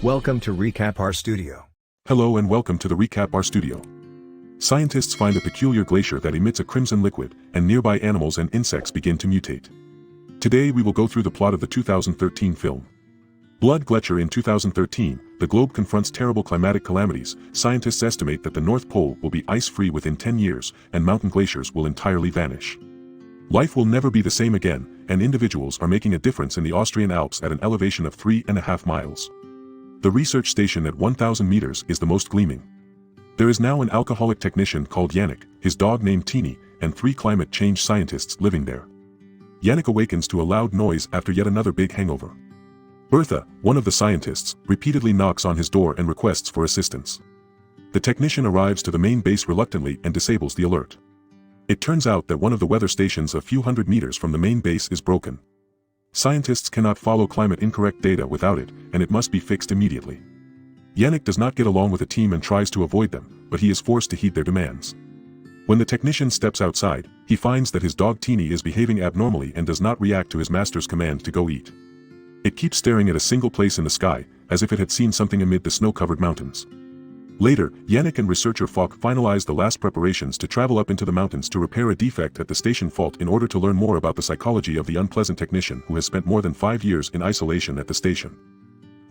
Welcome to Recap Our Studio. Hello and welcome to the Recap Our Studio. Scientists find a peculiar glacier that emits a crimson liquid, and nearby animals and insects begin to mutate. Today we will go through the plot of the 2013 film. Blood Glacier. In 2013, the globe confronts terrible climatic calamities. Scientists estimate that the North Pole will be ice-free within 10 years, and mountain glaciers will entirely vanish. Life will never be the same again, and individuals are making a difference in the Austrian Alps at an elevation of 3.5 miles. The research station at 1,000 meters is the most gleaming. There is now an alcoholic technician called Yannick, his dog named Tini, and 3 climate change scientists living there. Yannick awakens to a loud noise after yet another big hangover. Bertha, one of the scientists, repeatedly knocks on his door and requests for assistance. The technician arrives to the main base reluctantly and disables the alert. It turns out that one of the weather stations a few hundred meters from the main base is broken. Scientists cannot follow climate-incorrect data without it, and it must be fixed immediately. Yannick does not get along with the team and tries to avoid them, but he is forced to heed their demands. When the technician steps outside, he finds that his dog Tini is behaving abnormally and does not react to his master's command to go eat. It keeps staring at a single place in the sky, as if it had seen something amid the snow-covered mountains. Later, Yannick and researcher Falk finalize the last preparations to travel up into the mountains to repair a defect at the station fault in order to learn more about the psychology of the unpleasant technician who has spent more than 5 years in isolation at the station.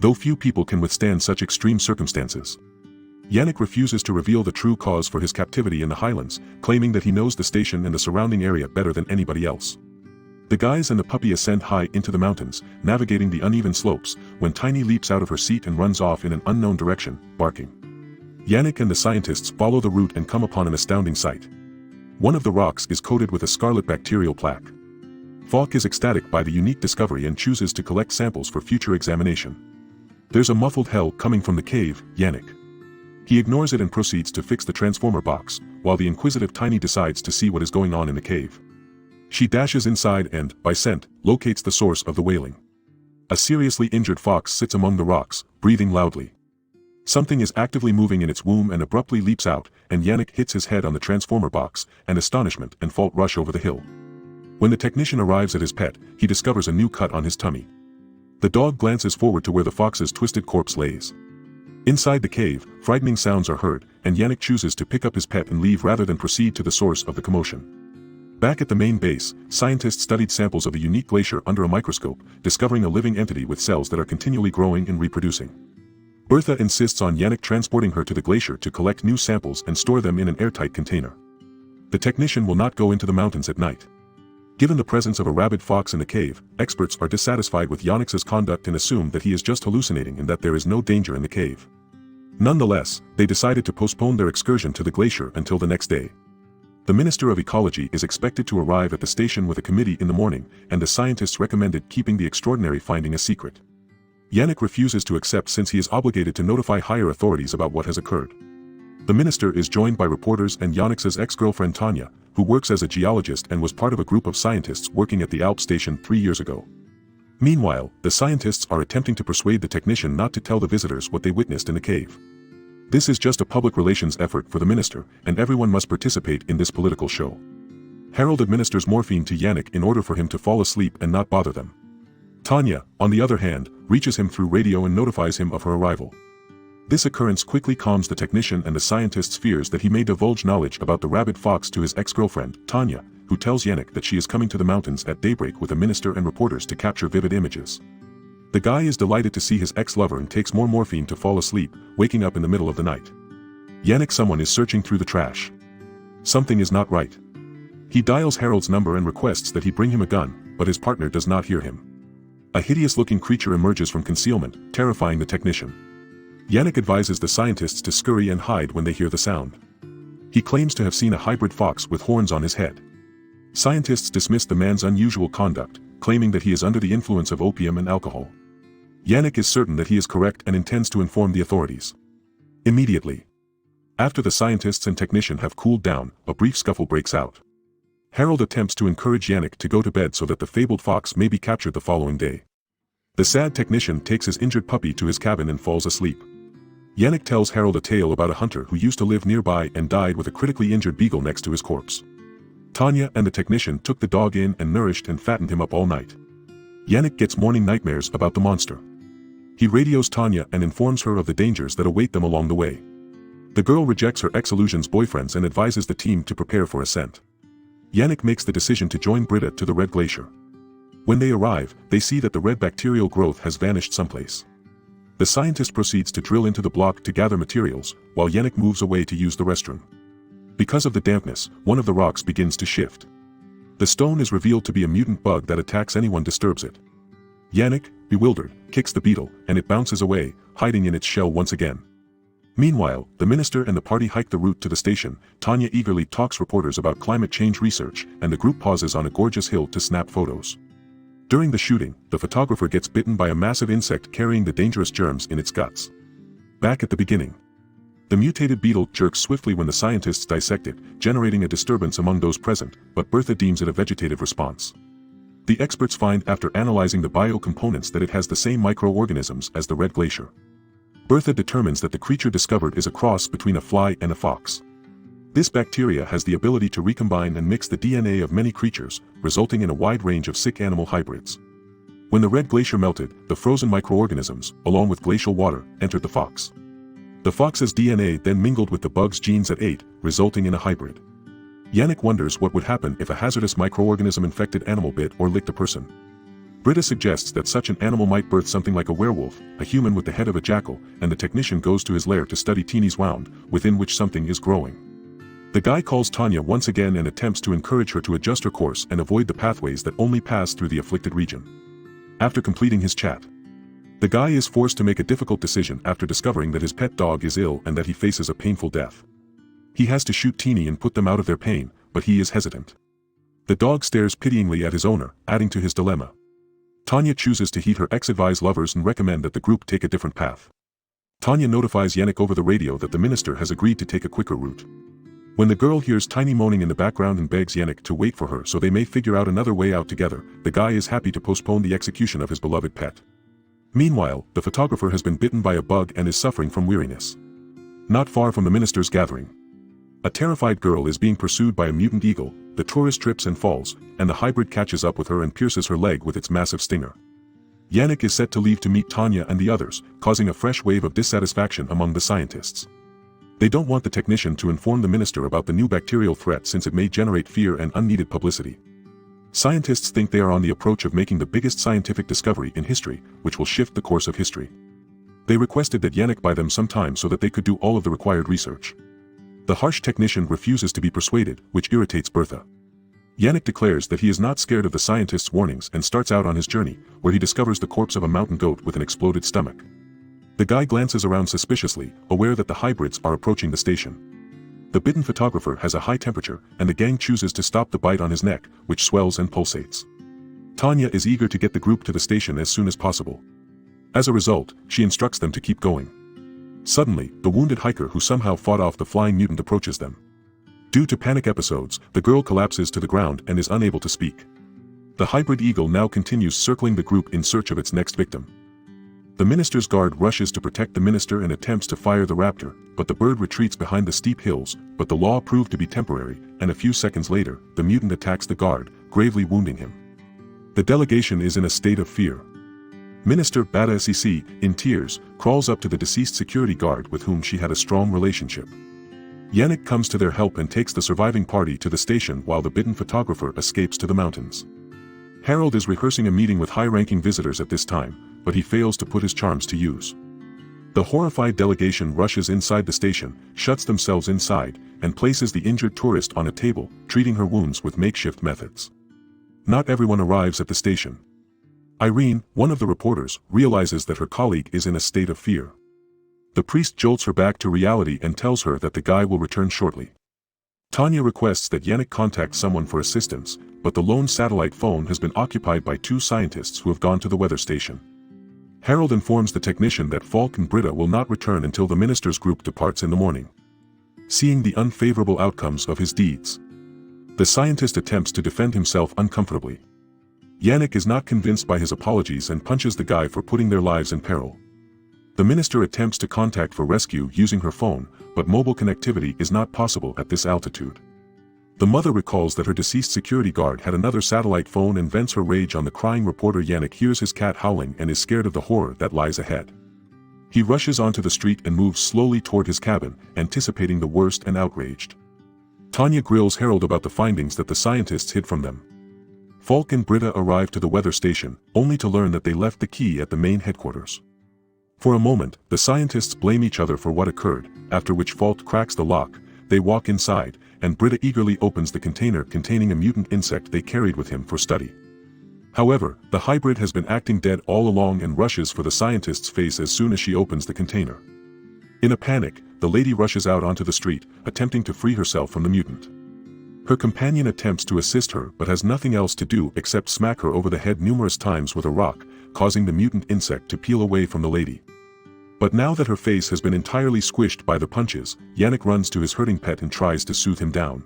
Though few people can withstand such extreme circumstances. Yannick refuses to reveal the true cause for his captivity in the highlands, claiming that he knows the station and the surrounding area better than anybody else. The guys and the puppy ascend high into the mountains, navigating the uneven slopes, when Tini leaps out of her seat and runs off in an unknown direction, barking. Yannick and the scientists follow the route and come upon an astounding sight. One of the rocks is coated with a scarlet bacterial plaque. Falk is ecstatic by the unique discovery and chooses to collect samples for future examination. There's a muffled hell coming from the cave, Yannick. He ignores it and proceeds to fix the transformer box, while the inquisitive Tini decides to see what is going on in the cave. She dashes inside and, by scent, locates the source of the wailing. A seriously injured fox sits among the rocks, breathing loudly. Something is actively moving in its womb and abruptly leaps out, and Yannick hits his head on the transformer box, and astonishment and fault rush over the hill. When the technician arrives at his pet, he discovers a new cut on his tummy. The dog glances forward to where the fox's twisted corpse lays. Inside the cave, frightening sounds are heard, and Yannick chooses to pick up his pet and leave rather than proceed to the source of the commotion. Back at the main base, scientists studied samples of a unique glacier under a microscope, discovering a living entity with cells that are continually growing and reproducing. Bertha insists on Yannick transporting her to the glacier to collect new samples and store them in an airtight container. The technician will not go into the mountains at night. Given the presence of a rabid fox in the cave, experts are dissatisfied with Yannick's conduct and assume that he is just hallucinating and that there is no danger in the cave. Nonetheless, they decided to postpone their excursion to the glacier until the next day. The Minister of Ecology is expected to arrive at the station with a committee in the morning, and the scientists recommended keeping the extraordinary finding a secret. Yannick refuses to accept since he is obligated to notify higher authorities about what has occurred. The minister is joined by reporters and Yannick's ex-girlfriend Tanya, who works as a geologist and was part of a group of scientists working at the Alp station 3 years ago. Meanwhile, the scientists are attempting to persuade the technician not to tell the visitors what they witnessed in the cave. This is just a public relations effort for the minister, and everyone must participate in this political show. Harold administers morphine to Yannick in order for him to fall asleep and not bother them. Tanya, on the other hand, reaches him through radio and notifies him of her arrival. This occurrence quickly calms the technician and the scientist's fears that he may divulge knowledge about the rabid fox to his ex-girlfriend, Tanya, who tells Yannick that she is coming to the mountains at daybreak with a minister and reporters to capture vivid images. The guy is delighted to see his ex-lover and takes more morphine to fall asleep, waking up in the middle of the night. Yannick, someone is searching through the trash. Something is not right. He dials Harold's number and requests that he bring him a gun, but his partner does not hear him. A hideous-looking creature emerges from concealment, terrifying the technician. Yannick advises the scientists to scurry and hide when they hear the sound. He claims to have seen a hybrid fox with horns on his head. Scientists dismiss the man's unusual conduct, claiming that he is under the influence of opium and alcohol. Yannick is certain that he is correct and intends to inform the authorities. Immediately. After the scientists and technician have cooled down, a brief scuffle breaks out. Harold attempts to encourage Yannick to go to bed so that the fabled fox may be captured the following day. The sad technician takes his injured puppy to his cabin and falls asleep. Yannick tells Harold a tale about a hunter who used to live nearby and died with a critically injured beagle next to his corpse. Tanya and the technician took the dog in and nourished and fattened him up all night. Yannick gets morning nightmares about the monster. He radios Tanya and informs her of the dangers that await them along the way. The girl rejects her ex-Illusion's boyfriends and advises the team to prepare for ascent. Yannick makes the decision to join Bertha to the Red Glacier. When they arrive, they see that the red bacterial growth has vanished someplace. The scientist proceeds to drill into the block to gather materials, while Yannick moves away to use the restroom. Because of the dampness, one of the rocks begins to shift. The stone is revealed to be a mutant bug that attacks anyone disturbs it. Yannick, bewildered, kicks the beetle, and it bounces away, hiding in its shell once again. Meanwhile, the minister and the party hike the route to the station. Tanya eagerly talks reporters about climate change research, and the group pauses on a gorgeous hill to snap photos. During the shooting, the photographer gets bitten by a massive insect carrying the dangerous germs in its guts. Back at the beginning, the mutated beetle jerks swiftly when the scientists dissect it, generating a disturbance among those present, but Bertha deems it a vegetative response. The experts find after analyzing the biocomponents that it has the same microorganisms as the Red Glacier. Bertha determines that the creature discovered is a cross between a fly and a fox. This bacteria has the ability to recombine and mix the DNA of many creatures, resulting in a wide range of sick animal hybrids. When the Red Glacier melted, the frozen microorganisms, along with glacial water, entered the fox. The fox's DNA then mingled with the bug's genes it ate, resulting in a hybrid. Yannick wonders what would happen if a hazardous microorganism-infected animal bit or licked a person. Bertha suggests that such an animal might birth something like a werewolf, a human with the head of a jackal, and the technician goes to his lair to study Tini's wound, within which something is growing. The guy calls Tanya once again and attempts to encourage her to adjust her course and avoid the pathways that only pass through the afflicted region. After completing his chat, the guy is forced to make a difficult decision after discovering that his pet dog is ill and that he faces a painful death. He has to shoot Tini and put them out of their pain, but he is hesitant. The dog stares pityingly at his owner, adding to his dilemma. Tanya chooses to heed her ex-advised lovers and recommend that the group take a different path. Tanya notifies Yannick over the radio that the minister has agreed to take a quicker route. When the girl hears Tiny moaning in the background and begs Yannick to wait for her so they may figure out another way out together, the guy is happy to postpone the execution of his beloved pet. Meanwhile, the photographer has been bitten by a bug and is suffering from weariness. Not far from the minister's gathering, a terrified girl is being pursued by a mutant eagle. The tourist trips and falls, and the hybrid catches up with her and pierces her leg with its massive stinger. Yannick is set to leave to meet Tanya and the others, causing a fresh wave of dissatisfaction among the scientists. They don't want the technician to inform the minister about the new bacterial threat since it may generate fear and unneeded publicity. Scientists think they are on the approach of making the biggest scientific discovery in history, which will shift the course of history. They requested that Yannick buy them some time so that they could do all of the required research. The harsh technician refuses to be persuaded, which irritates Bertha. Yannick declares that he is not scared of the scientist's warnings and starts out on his journey, where he discovers the corpse of a mountain goat with an exploded stomach. The guy glances around suspiciously, aware that the hybrids are approaching the station. The bitten photographer has a high temperature, and the gang chooses to stop the bite on his neck, which swells and pulsates. Tanya is eager to get the group to the station as soon as possible. As a result, she instructs them to keep going. Suddenly, the wounded hiker who somehow fought off the flying mutant approaches them. Due to panic episodes, the girl collapses to the ground and is unable to speak. The hybrid eagle now continues circling the group in search of its next victim. The minister's guard rushes to protect the minister and attempts to fire the raptor, but the bird retreats behind the steep hills, but the law proved to be temporary, and a few seconds later, the mutant attacks the guard, gravely wounding him. The delegation is in a state of fear. Minister Bertha, in tears, crawls up to the deceased security guard with whom she had a strong relationship. Yannick comes to their help and takes the surviving party to the station while the bitten photographer escapes to the mountains. Harold is rehearsing a meeting with high-ranking visitors at this time, but he fails to put his charms to use. The horrified delegation rushes inside the station, shuts themselves inside, and places the injured tourist on a table, treating her wounds with makeshift methods. Not everyone arrives at the station. Irene, one of the reporters, realizes that her colleague is in a state of fear. The priest jolts her back to reality and tells her that the guy will return shortly. Tanya requests that Yannick contact someone for assistance, but the lone satellite phone has been occupied by two scientists who have gone to the weather station. Harold informs the technician that Falk and Britta will not return until the minister's group departs in the morning. Seeing the unfavorable outcomes of his deeds, the scientist attempts to defend himself uncomfortably. Yannick is not convinced by his apologies and punches the guy for putting their lives in peril. The minister attempts to contact for rescue using her phone, but mobile connectivity is not possible at this altitude. The mother recalls that her deceased security guard had another satellite phone and vents her rage on the crying reporter. Yannick hears his cat howling and is scared of the horror that lies ahead. He rushes onto the street and moves slowly toward his cabin, anticipating the worst and outraged. Tanya grills Harold about the findings that the scientists hid from them. Falk and Bertha arrive to the weather station, only to learn that they left the key at the main headquarters. For a moment, the scientists blame each other for what occurred, after which Falk cracks the lock. They walk inside, and Bertha eagerly opens the container containing a mutant insect they carried with him for study. However, the hybrid has been acting dead all along and rushes for the scientist's face as soon as she opens the container. In a panic, the lady rushes out onto the street, attempting to free herself from the mutant. Her companion attempts to assist her but has nothing else to do except smack her over the head numerous times with a rock, causing the mutant insect to peel away from the lady. But now that her face has been entirely squished by the punches, Yannick runs to his hurting pet and tries to soothe him down.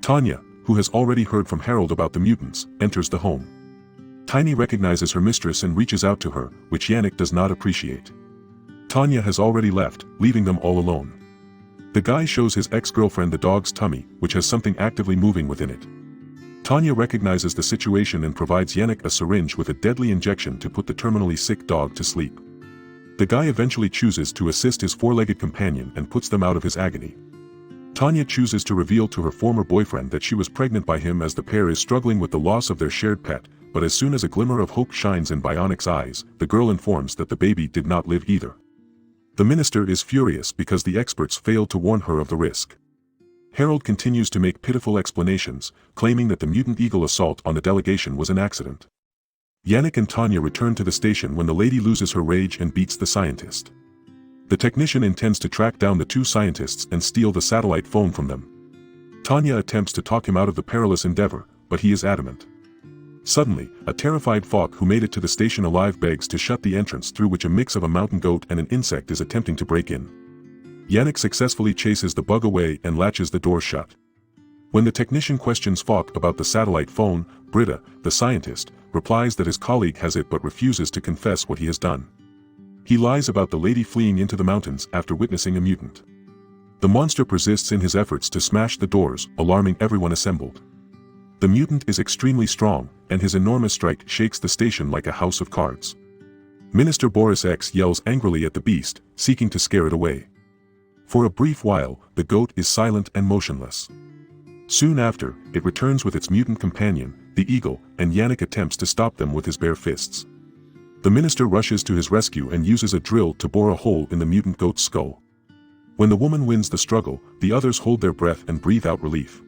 Tanya, who has already heard from Harold about the mutants, enters the home. Tini recognizes her mistress and reaches out to her, which Yannick does not appreciate. Tanya has already left, leaving them all alone. The guy shows his ex-girlfriend the dog's tummy, which has something actively moving within it. Tanya recognizes the situation and provides Yannick a syringe with a deadly injection to put the terminally sick dog to sleep. The guy eventually chooses to assist his four-legged companion and puts them out of his agony. Tanya chooses to reveal to her former boyfriend that she was pregnant by him as the pair is struggling with the loss of their shared pet, but as soon as a glimmer of hope shines in Bionic's eyes, the girl informs that the baby did not live either. The minister is furious because the experts failed to warn her of the risk. Harold continues to make pitiful explanations, claiming that the mutant eagle assault on the delegation was an accident. Yannick and Tanya return to the station when the lady loses her rage and beats the scientist. The technician intends to track down the two scientists and steal the satellite phone from them. Tanya attempts to talk him out of the perilous endeavor, but he is adamant. Suddenly, a terrified Falk who made it to the station alive begs to shut the entrance through which a mix of a mountain goat and an insect is attempting to break in. Yannick successfully chases the bug away and latches the door shut. When the technician questions Falk about the satellite phone, Bertha, the scientist, replies that his colleague has it but refuses to confess what he has done. He lies about the lady fleeing into the mountains after witnessing a mutant. The monster persists in his efforts to smash the doors, alarming everyone assembled. The mutant is extremely strong, and his enormous strike shakes the station like a house of cards. Minister Boris X yells angrily at the beast, seeking to scare it away. For a brief while, the goat is silent and motionless. Soon after, it returns with its mutant companion, the eagle, and Yannick attempts to stop them with his bare fists. The minister rushes to his rescue and uses a drill to bore a hole in the mutant goat's skull. When the woman wins the struggle, the others hold their breath and breathe out relief.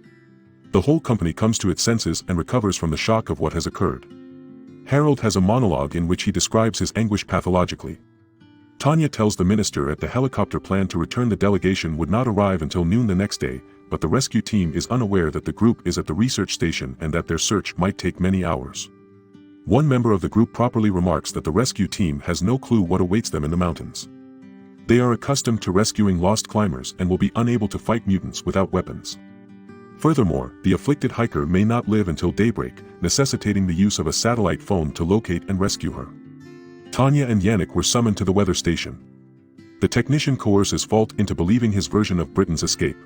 The whole company comes to its senses and recovers from the shock of what has occurred. Harold has a monologue in which he describes his anguish pathologically. Tanya tells the minister that the helicopter plan to return the delegation would not arrive until noon the next day, but the rescue team is unaware that the group is at the research station and that their search might take many hours. One member of the group properly remarks that the rescue team has no clue what awaits them in the mountains. They are accustomed to rescuing lost climbers and will be unable to fight mutants without weapons. Furthermore, the afflicted hiker may not live until daybreak, necessitating the use of a satellite phone to locate and rescue her. Tanya and Yannick were summoned to the weather station. The technician coerces Falk into believing his version of Britain's escape.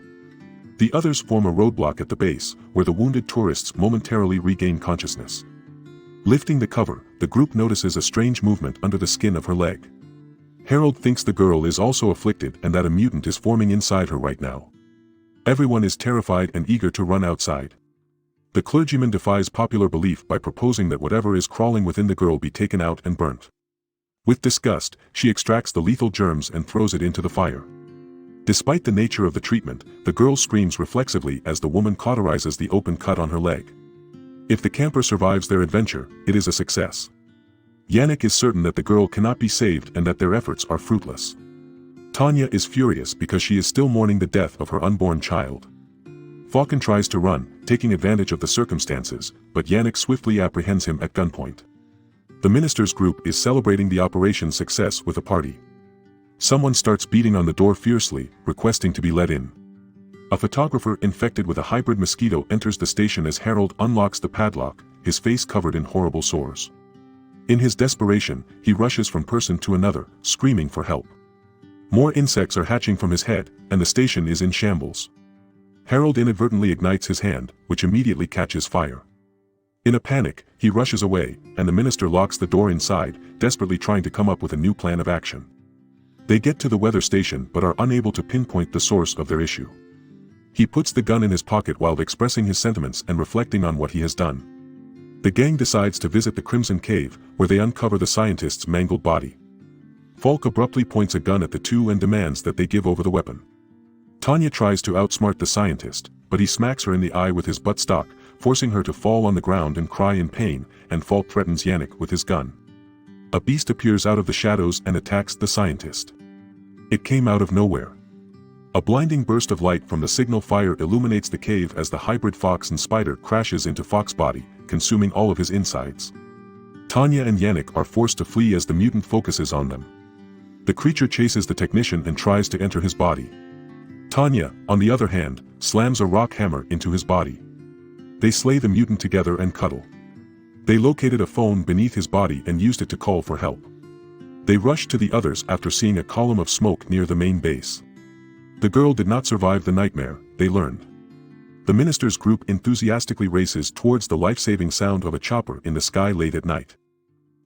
The others form a roadblock at the base, where the wounded tourists momentarily regain consciousness. Lifting the cover, the group notices a strange movement under the skin of her leg. Harold thinks the girl is also afflicted and that a mutant is forming inside her right now. Everyone is terrified and eager to run outside. The clergyman defies popular belief by proposing that whatever is crawling within the girl be taken out and burnt. With disgust, she extracts the lethal germs and throws it into the fire. Despite the nature of the treatment, the girl screams reflexively as the woman cauterizes the open cut on her leg. If the camper survives their adventure, it is a success. Yannick is certain that the girl cannot be saved and that their efforts are fruitless. Tanya is furious because she is still mourning the death of her unborn child. Falcon tries to run, taking advantage of the circumstances, but Yannick swiftly apprehends him at gunpoint. The minister's group is celebrating the operation's success with a party. Someone starts beating on the door fiercely, requesting to be let in. A photographer infected with a hybrid mosquito enters the station as Harold unlocks the padlock, his face covered in horrible sores. In his desperation, he rushes from person to another, screaming for help. More insects are hatching from his head, and the station is in shambles. Harold inadvertently ignites his hand, which immediately catches fire. In a panic, he rushes away, and the minister locks the door inside, desperately trying to come up with a new plan of action. They get to the weather station but are unable to pinpoint the source of their issue. He puts the gun in his pocket while expressing his sentiments and reflecting on what he has done. The gang decides to visit the Crimson Cave, where they uncover the scientist's mangled body. Falk abruptly points a gun at the two and demands that they give over the weapon. Tanya tries to outsmart the scientist, but he smacks her in the eye with his buttstock, forcing her to fall on the ground and cry in pain, and Falk threatens Yannick with his gun. A beast appears out of the shadows and attacks the scientist. It came out of nowhere. A blinding burst of light from the signal fire illuminates the cave as the hybrid fox and spider crashes into Falk's body, consuming all of his insides. Tanya and Yannick are forced to flee as the mutant focuses on them. The creature chases the technician and tries to enter his body. Tanya, on the other hand, slams a rock hammer into his body. They slay the mutant together and cuddle. They located a phone beneath his body and used it to call for help. They rushed to the others after seeing a column of smoke near the main base. The girl did not survive the nightmare, they learned. The minister's group enthusiastically races towards the life-saving sound of a chopper in the sky late at night.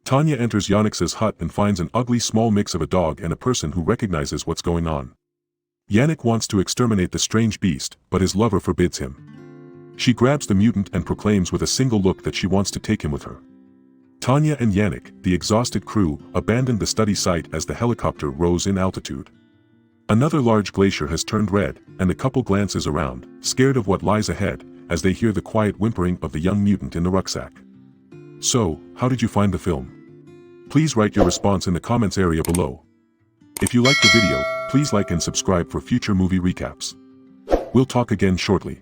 Tanya enters Yannick's hut and finds an ugly small mix of a dog and a person who recognizes what's going on. Yannick wants to exterminate the strange beast, but his lover forbids him. She grabs the mutant and proclaims with a single look that she wants to take him with her. Tanya and Yannick, the exhausted crew, abandoned the study site as the helicopter rose in altitude. Another large glacier has turned red, and the couple glances around, scared of what lies ahead, as they hear the quiet whimpering of the young mutant in the rucksack. So, how did you find the film? Please write your response in the comments area below. If you liked the video, please like and subscribe for future movie recaps. We'll talk again shortly.